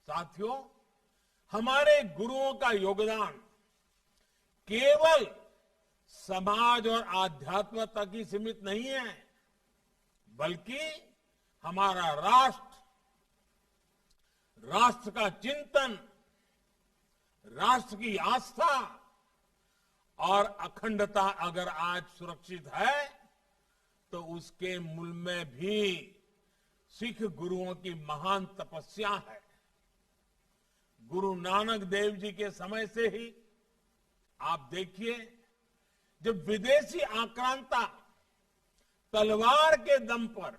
साथियों, हमारे गुरुओं का योगदान केवल समाज और आध्यात्म तक ही सीमित नहीं है, बल्कि हमारा राष्ट्र का चिंतन, राष्ट्र की आस्था और अखंडता अगर आज सुरक्षित है तो उसके मूल में भी सिख गुरुओं की महान तपस्या है। गुरु नानक देव जी के समय से ही आप देखिए, जब विदेशी आक्रांता तलवार के दम पर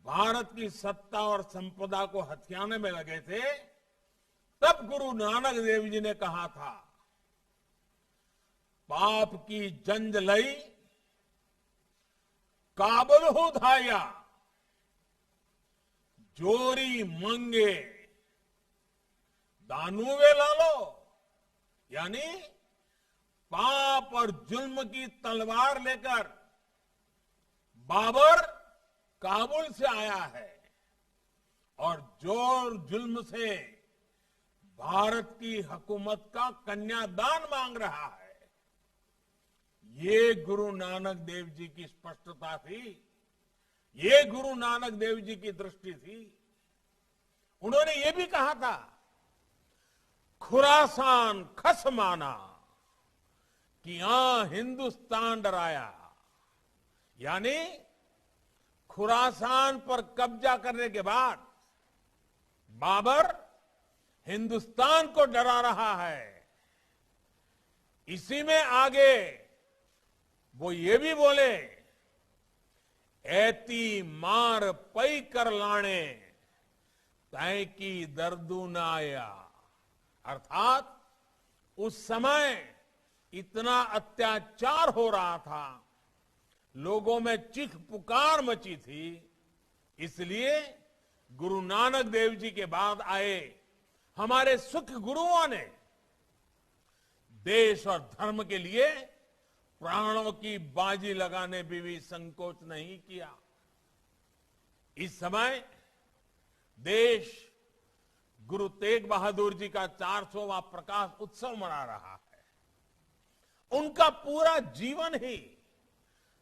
भारत की सत्ता और संपदा को हथियाने में लगे थे, तब गुरु नानक देव जी ने कहा था, पाप की जंज लई काबुल हो धाया, जोरी मंगे दानुवे लालो। यानी पाप और जुल्म की तलवार लेकर बाबर काबुल से आया है और जोर जुल्म से भारत की हुकूमत का कन्यादान मांग रहा है। ये गुरु नानक देव जी की स्पष्टता थी, ये गुरु नानक देव जी की दृष्टि थी। उन्होंने ये भी कहा था, खुरासान खस माना कि यहां हिंदुस्तान डराया। यानी खुरासान पर कब्जा करने के बाद बाबर हिंदुस्तान को डरा रहा है। इसी में आगे वो ये भी बोले, ऐती मार पई कर लाने तय की दर्दू न आया। अर्थात उस समय इतना अत्याचार हो रहा था, लोगों में चीख पुकार मची थी, इसलिए गुरु नानक देव जी के बाद आए हमारे सिख गुरुओं ने देश और धर्म के लिए प्राणों की बाजी लगाने में भी संकोच नहीं किया। इस समय देश गुरु तेग बहादुर जी का 400वां प्रकाश उत्सव मना रहा है। उनका पूरा जीवन ही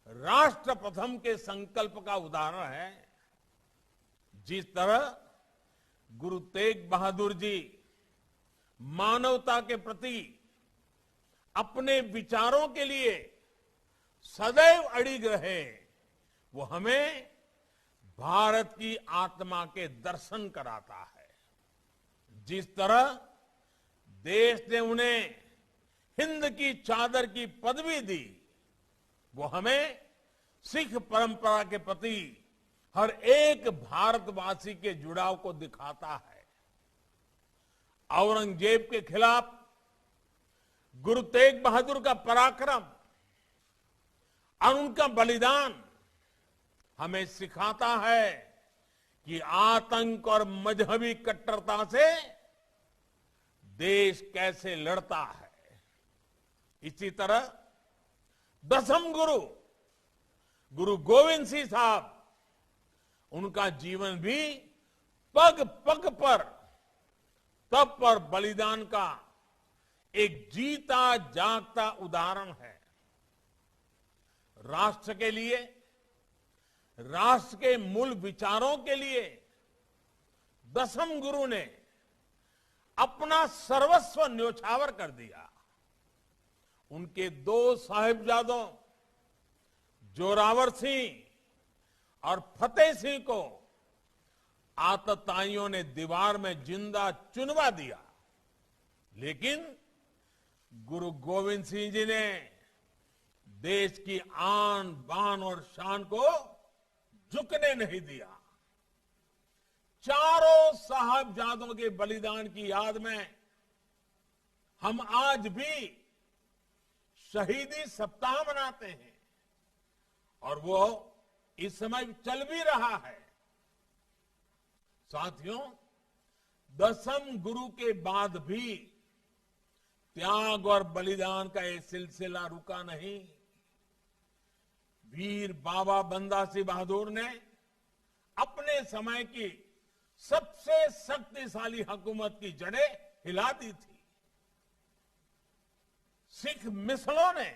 राष्ट्र प्रथम के संकल्प का उदाहरण है। जिस तरह गुरु तेग बहादुर जी मानवता के प्रति अपने विचारों के लिए सदैव अड़िग रहे, वो हमें भारत की आत्मा के दर्शन कराता है। जिस तरह देश ने उन्हें हिंद की चादर की पदवी दी, वो हमें सिख परंपरा के प्रति हर एक भारतवासी के जुड़ाव को दिखाता है। औरंगजेब के खिलाफ गुरु तेग बहादुर का पराक्रम और उनका बलिदान हमें सिखाता है कि आतंक और मजहबी कट्टरता से देश कैसे लड़ता है। इसी तरह दसम गुरु गुरु गोविंद सिंह साहब, उनका जीवन भी पग पग पर तप और बलिदान का एक जीता जागता उदाहरण है। राष्ट्र के लिए, राष्ट्र के मूल विचारों के लिए दसम गुरु ने अपना सर्वस्व न्योछावर कर दिया। उनके 2 साहिबजादों जोरावर सिंह और फतेह सिंह को आतताइयों ने दीवार में जिंदा चुनवा दिया, लेकिन गुरु गोविंद सिंह जी ने देश की आन बान और शान को झुकने नहीं दिया। चारों साहबजादों के बलिदान की याद में हम आज भी शहीदी सप्ताह मनाते हैं और वो इस समय चल भी रहा है। साथियों, दसम गुरु के बाद भी त्याग और बलिदान का ये सिलसिला रुका नहीं। वीर बाबा बंदा सिंह बहादुर ने अपने समय की सबसे शक्तिशाली हुकूमत की जड़ें हिला दी थी। सिख मिसलों ने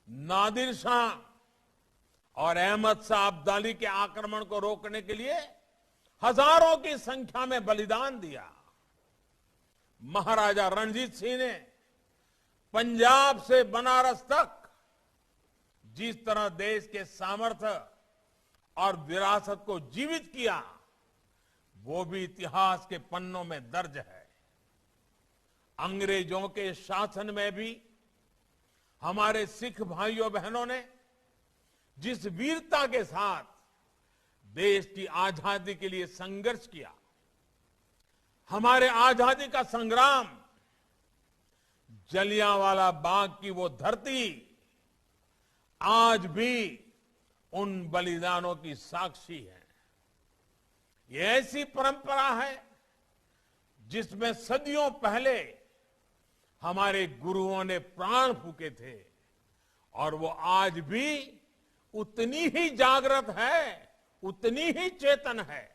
नादिर शाह और अहमद शाह अब्दाली के आक्रमण को रोकने के लिए हजारों की संख्या में बलिदान दिया। महाराजा रणजीत सिंह ने पंजाब से बनारस तक जिस तरह देश के सामर्थ्य और विरासत को जीवित किया, वो भी इतिहास के पन्नों में दर्ज है। अंग्रेजों के शासन में भी हमारे सिख भाइयों बहनों ने जिस वीरता के साथ देश की आजादी के लिए संघर्ष किया, हमारे आजादी का संग्राम, जलियांवाला बाग की वो धरती आज भी उन बलिदानों की साक्षी है। ये ऐसी परंपरा है जिसमें सदियों पहले हमारे गुरुओं ने प्राण फूके थे और वो आज भी उतनी ही जागृत है, उतनी ही चेतन है।